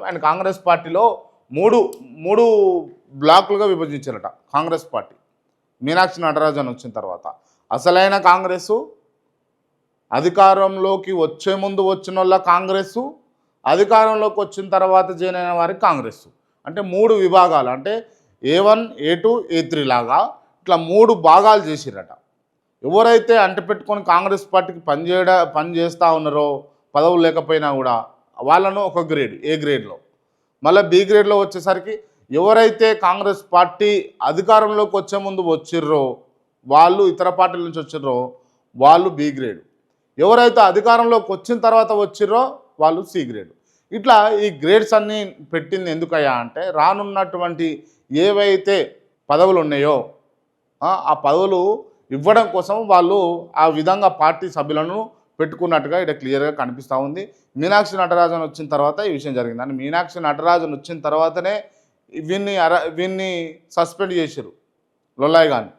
ఆయన కాంగ్రెస్ పార్టీలో మూడు మూడు బ్లాకులుగా విభజించారట కాంగ్రెస్ పార్టీ. మీనాక్షి నటరాజన్ వచ్చిన తర్వాత అసలైన కాంగ్రెసు, అధికారంలోకి వచ్చే ముందు వచ్చిన వాళ్ళ కాంగ్రెసు, అధికారంలోకి వచ్చిన తర్వాత జాయిన్ అయిన వారికి కాంగ్రెసు. అంటే మూడు విభాగాలు, అంటే A1, A2, A3 లాగా ఇట్లా మూడు భాగాలు చేసిరట. ఎవరైతే అంటిపెట్టుకొని కాంగ్రెస్ పార్టీకి పనిచేస్తూ ఉన్నారో పదవులు లేకపోయినా కూడా వాళ్ళను ఒక గ్రేడ్, ఏ గ్రేడ్లో, మళ్ళీ బి గ్రేడ్లో వచ్చేసరికి ఎవరైతే కాంగ్రెస్ పార్టీ అధికారంలోకి వచ్చే ముందు వచ్చిర్రో వాళ్ళు, ఇతర పార్టీల నుంచి వచ్చిర్రో వాళ్ళు బి గ్రేడ్, ఎవరైతే అధికారంలోకి వచ్చిన తర్వాత వచ్చిర్రో వాళ్ళు సి గ్రేడ్. ఇట్లా ఈ గ్రేడ్స్ అన్నీ పెట్టింది ఎందుకయ్యా అంటే రానున్నటువంటి ఏవైతే పదవులు ఉన్నాయో ఆ పదవులు ఇవ్వడం కోసం వాళ్ళు ఆ విధంగా పార్టీ సభ్యులను పెట్టుకున్నట్టుగా ఇక్కడ క్లియర్గా కనిపిస్తూ ఉంది. మీనాక్షి నటరాజన్ వచ్చిన తర్వాత ఈ విషయం జరిగింది. అని మీనాక్షి నటరాజన్ వచ్చిన తర్వాతనే వీన్ని సస్పెండ్ చేశారు లొల్లాయి గాని.